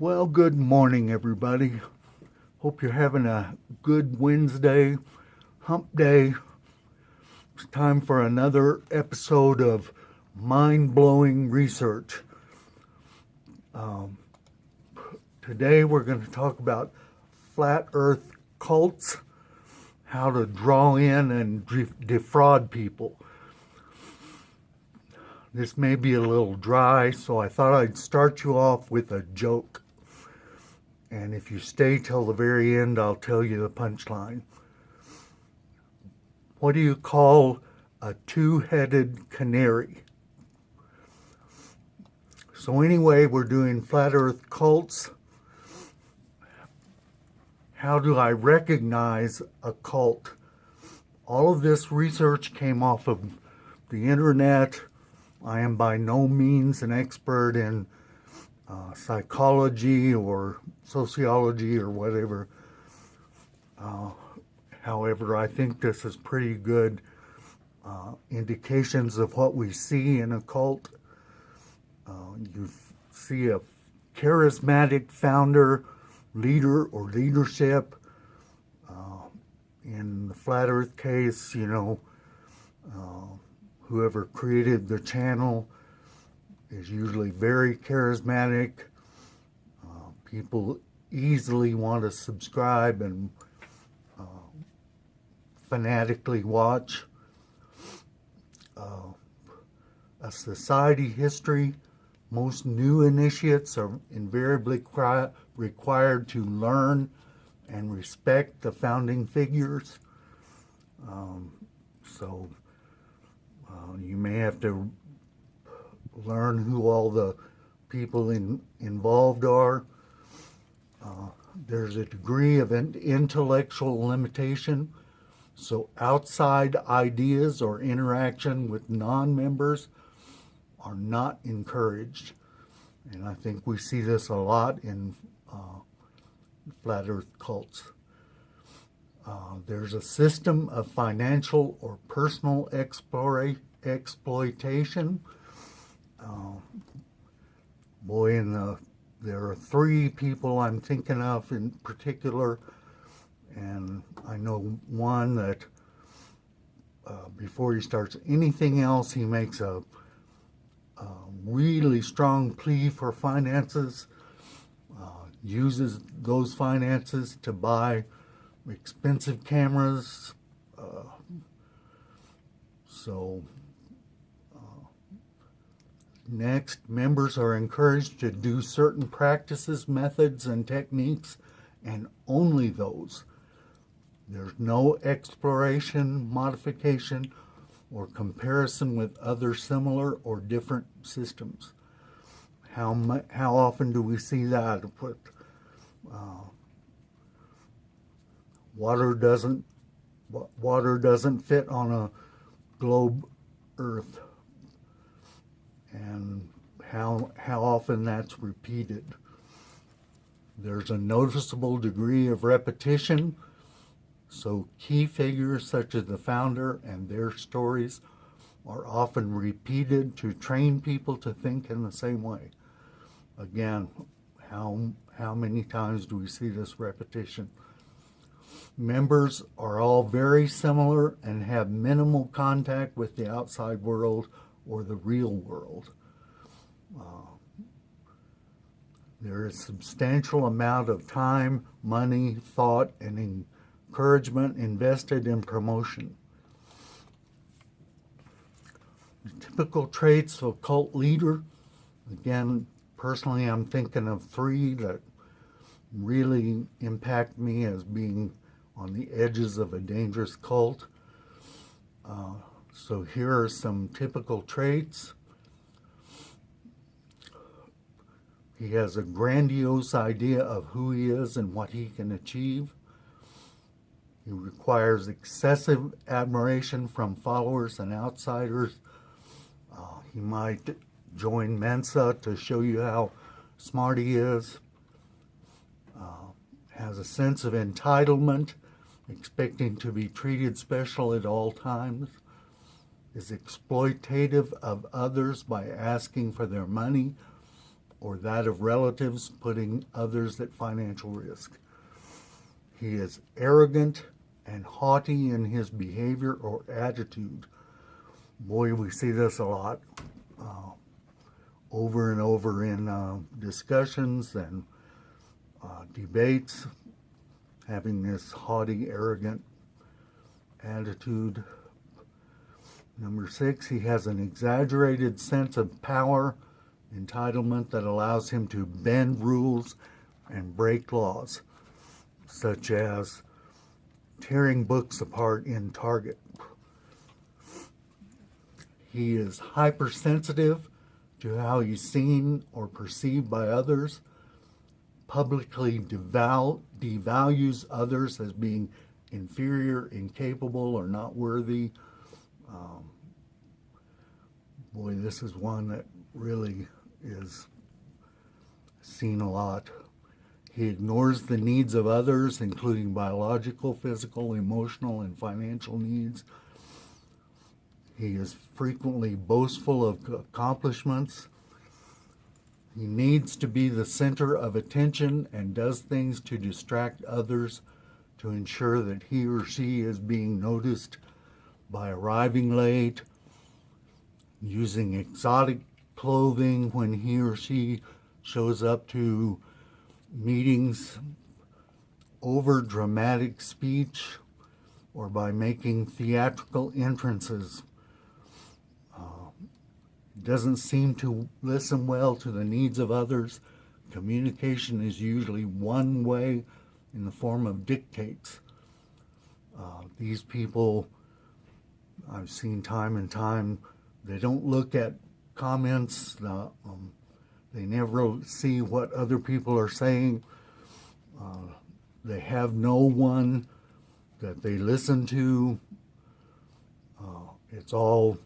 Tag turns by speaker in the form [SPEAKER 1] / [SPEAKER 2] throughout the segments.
[SPEAKER 1] Well, good morning, everybody. Hope you're having a good Wednesday, hump day. It's time for another episode of mind-blowing research. Today we're going to talk about flat earth cults, how to draw in and defraud people. This may be a little dry, so I thought I'd start you off with a joke. And if you stay till the very end, I'll tell you the punchline. What do you call a two-headed canary? So anyway, we're doing flat earth cults. How do I recognize a cult? All of this research came off of the internet. I am by no means an expert in psychology or sociology or whatever. However, I think this is pretty good indications of what we see in a cult. You see a charismatic founder, leader, or leadership. In the Flat Earth case, whoever created the channel is usually very charismatic. People easily want to subscribe and fanatically watch. A society history, most new initiates are invariably required to learn and respect the founding figures. So you may have to learn who all the people involved are. There's a degree of intellectual limitation, so outside ideas or interaction with non-members are not encouraged. And I think we see this a lot in flat earth cults. There's a system of financial or personal exploitation. There are three people I'm thinking of in particular, and I know one that before he starts anything else, he makes a really strong plea for finances, uses those finances to buy expensive cameras. Next, members are encouraged to do certain practices, methods, and techniques, and only those. There's no exploration, modification, or comparison with other similar or different systems. How often do we see that? Water doesn't fit on a globe Earth. And how often that's repeated. There's a noticeable degree of repetition, so key figures such as the founder and their stories are often repeated to train people to think in the same way. Again, how many times do we see this repetition? Members are all very similar and have minimal contact with the outside world or the real world. There is substantial amount of time, money, thought, and encouragement invested in promotion. The typical traits of a cult leader, again, personally I'm thinking of three that really impact me as being on the edges of a dangerous cult. So here are some typical traits. He has a grandiose idea of who he is and what he can achieve. He requires excessive admiration from followers and outsiders. He might join Mensa to show you how smart he is. Has a sense of entitlement, expecting to be treated special at all times. Is exploitative of others by asking for their money or that of relatives, putting others at financial risk. He is arrogant and haughty in his behavior or attitude. Boy, we see this a lot over and over in discussions and debates, having this haughty, arrogant attitude. Number 6, he has an exaggerated sense of power, entitlement that allows him to bend rules and break laws, such as tearing books apart in Target. He is hypersensitive to how he's seen or perceived by others, publicly devalues others as being inferior, incapable, or not worthy. Boy, this is one that really is seen a lot. He ignores the needs of others, including biological, physical, emotional, and financial needs. He is frequently boastful of accomplishments. He needs to be the center of attention and does things to distract others to ensure that he or she is being noticed by arriving late, using exotic clothing when he or she shows up to meetings, over dramatic speech, or by making theatrical entrances. Doesn't seem to listen well to the needs of others. Communication is usually one way in the form of dictates. These people, I've seen time and time, they don't look at comments. They never see what other people are saying. They have no one that they listen to. It's all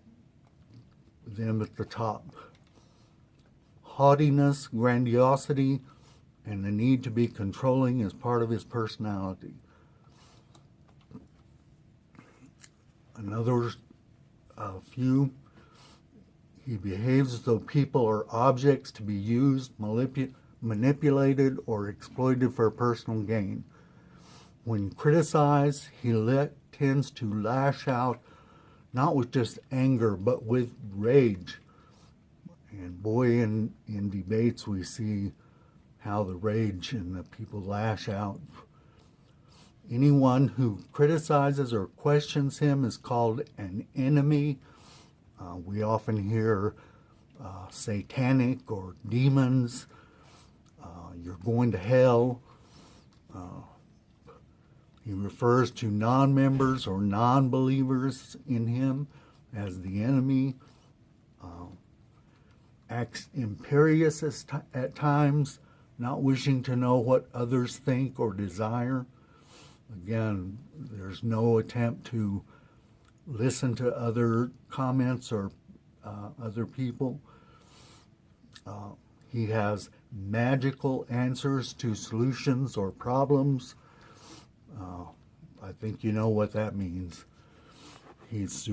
[SPEAKER 1] them at the top. Haughtiness, grandiosity, and the need to be controlling is part of his personality. Another few, he behaves as though people are objects to be used, manipulated, or exploited for personal gain. When criticized, he tends to lash out, not with just anger, but with rage. And boy, in debates we see how the rage and the people lash out. Anyone who criticizes or questions him is called an enemy. We often hear satanic or demons, you're going to hell. He refers to non-members or non-believers in him as the enemy. Acts imperious at times, not wishing to know what others think or desire. Again, there's no attempt to listen to other comments or other people. He has magical answers to solutions or problems. I think you know what that means. He's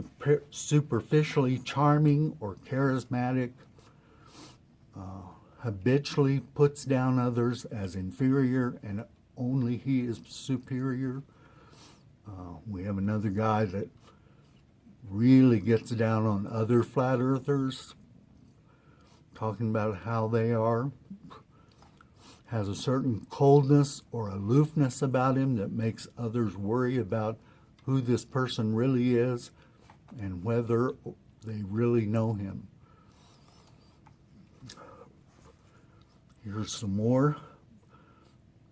[SPEAKER 1] superficially charming or charismatic, habitually puts down others as inferior and only he is superior. We have another guy that really gets down on other flat earthers, talking about how they are. Has a certain coldness or aloofness about him that makes others worry about who this person really is and whether they really know him. Here's some more.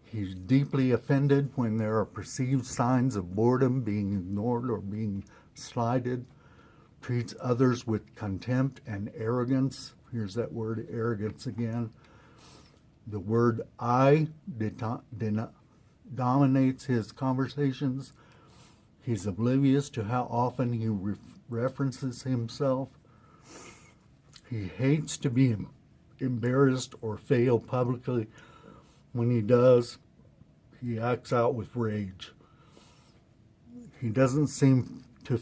[SPEAKER 1] He's deeply offended when there are perceived signs of boredom, being ignored or being slighted. Treats others with contempt and arrogance. Here's that word, arrogance, again. The word I dominates his conversations. He's oblivious to how often he references himself. He hates to be embarrassed or fail publicly. When he does, he acts out with rage. He doesn't seem to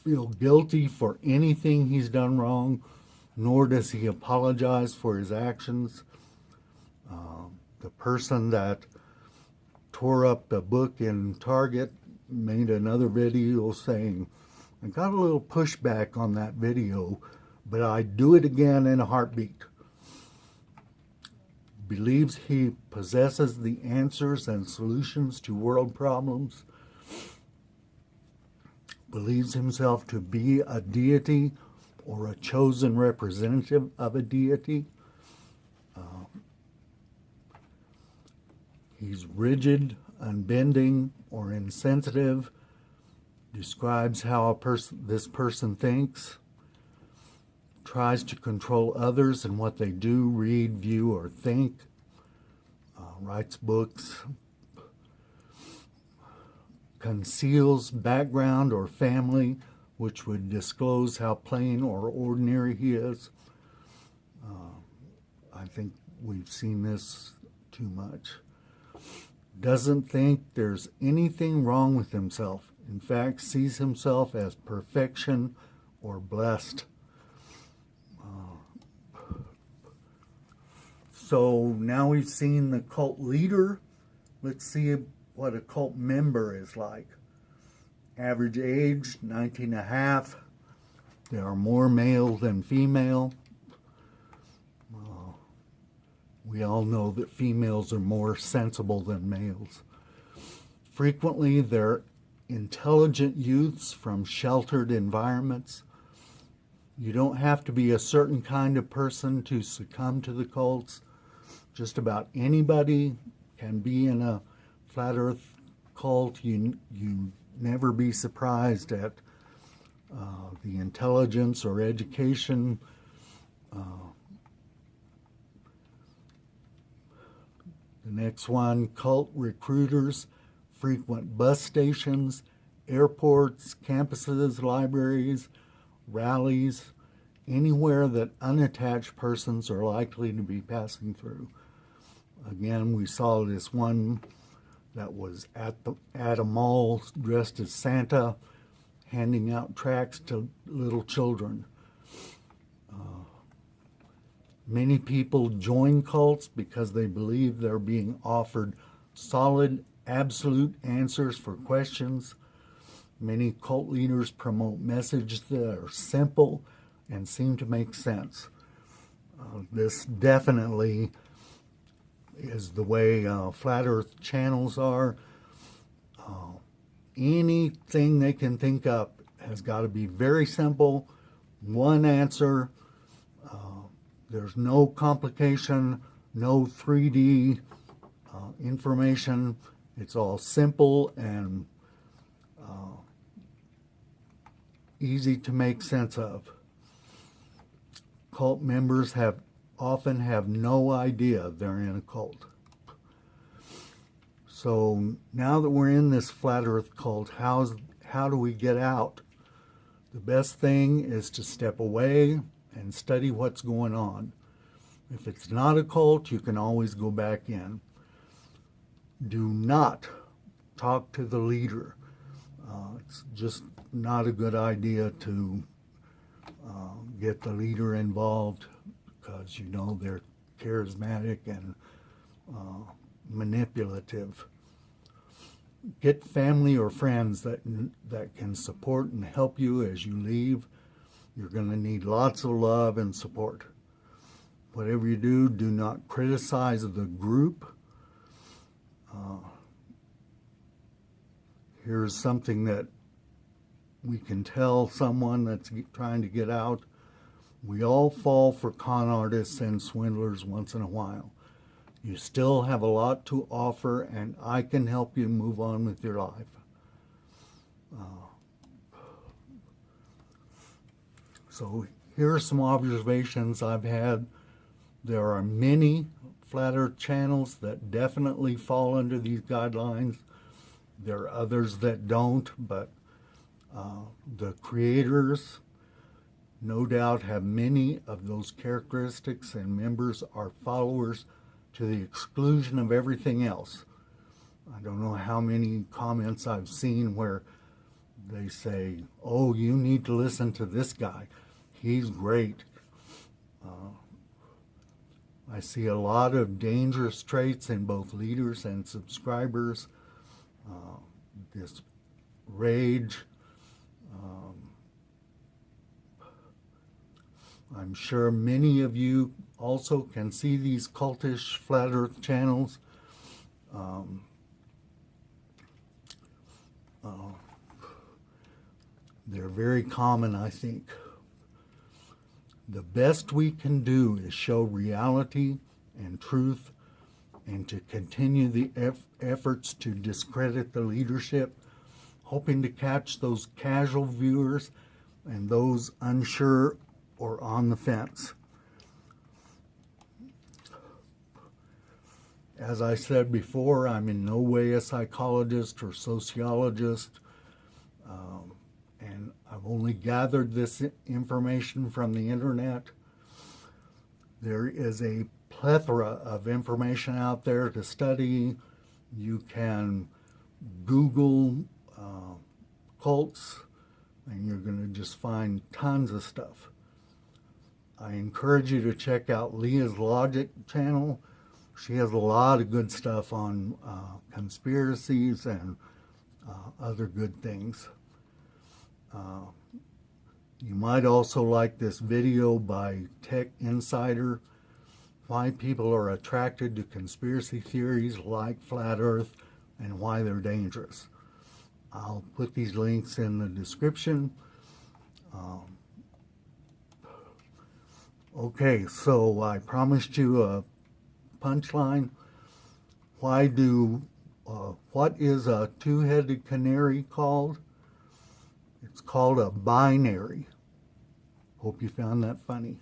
[SPEAKER 1] feel guilty for anything he's done wrong, nor does he apologize for his actions. The person that tore up the book in Target made another video saying, I got a little pushback on that video, but I'd do it again in a heartbeat. Believes he possesses the answers and solutions to world problems. Believes himself to be a deity or a chosen representative of a deity. He's rigid, unbending, or insensitive. Describes how this person thinks. Tries to control others and what they do, read, view, or think. Writes books. Conceals background or family, which would disclose how plain or ordinary he is. I think we've seen this too much. Doesn't think there's anything wrong with himself. In fact, sees himself as perfection or blessed. So now we've seen the cult leader. Let's see what a cult member is like. Average age, 19 and a half. There are more male than female. We all know that females are more sensible than males. Frequently, they're intelligent youths from sheltered environments. You don't have to be a certain kind of person to succumb to the cults. Just about anybody can be in a flat earth cult. You never be surprised at the intelligence or education. The next one, cult recruiters frequent bus stations, airports, campuses, libraries, rallies, anywhere that unattached persons are likely to be passing through. Again, we saw this one that was at a mall dressed as Santa, handing out tracts to little children. Many people join cults because they believe they're being offered solid, absolute answers for questions. Many cult leaders promote messages that are simple and seem to make sense. This definitely is the way flat earth channels are. Anything they can think up has got to be very simple, one answer. There's no complication, no 3D information. It's all simple and easy to make sense of. Cult members often have no idea they're in a cult. So now that we're in this flat earth cult, how do we get out? The best thing is to step away and study what's going on. If it's not a cult, you can always go back in. Do not talk to the leader. It's just not a good idea to get the leader involved because you know they're charismatic and manipulative. Get family or friends that can support and help you as you leave. You're going to need lots of love and support. Whatever you do, do not criticize the group. Here's something that we can tell someone that's trying to get out. We all fall for con artists and swindlers once in a while. You still have a lot to offer, and I can help you move on with your life. So here are some observations I've had. There are many flat earth channels that definitely fall under these guidelines. There are others that don't, but the creators no doubt have many of those characteristics, and members are followers to the exclusion of everything else. I don't know how many comments I've seen where they say, oh, you need to listen to this guy. He's great. I see a lot of dangerous traits in both leaders and subscribers. This rage. I'm sure many of you also can see these cultish flat earth channels. They're very common, I think. The best we can do is show reality and truth, and to continue the efforts to discredit the leadership, hoping to catch those casual viewers and those unsure or on the fence. As I said before, I'm in no way a psychologist or sociologist, and I've only gathered this information from the internet. There is a plethora of information out there to study. You can Google cults, and you're going to just find tons of stuff. I encourage you to check out Leah's Logic channel. She has a lot of good stuff on conspiracies and other good things. You might also like this video by Tech Insider, why people are attracted to conspiracy theories like Flat Earth and why they're dangerous. I'll put these links in the description. Okay, so I promised you a punchline. What is a two-headed canary called? It's called a binary. Hope you found that funny.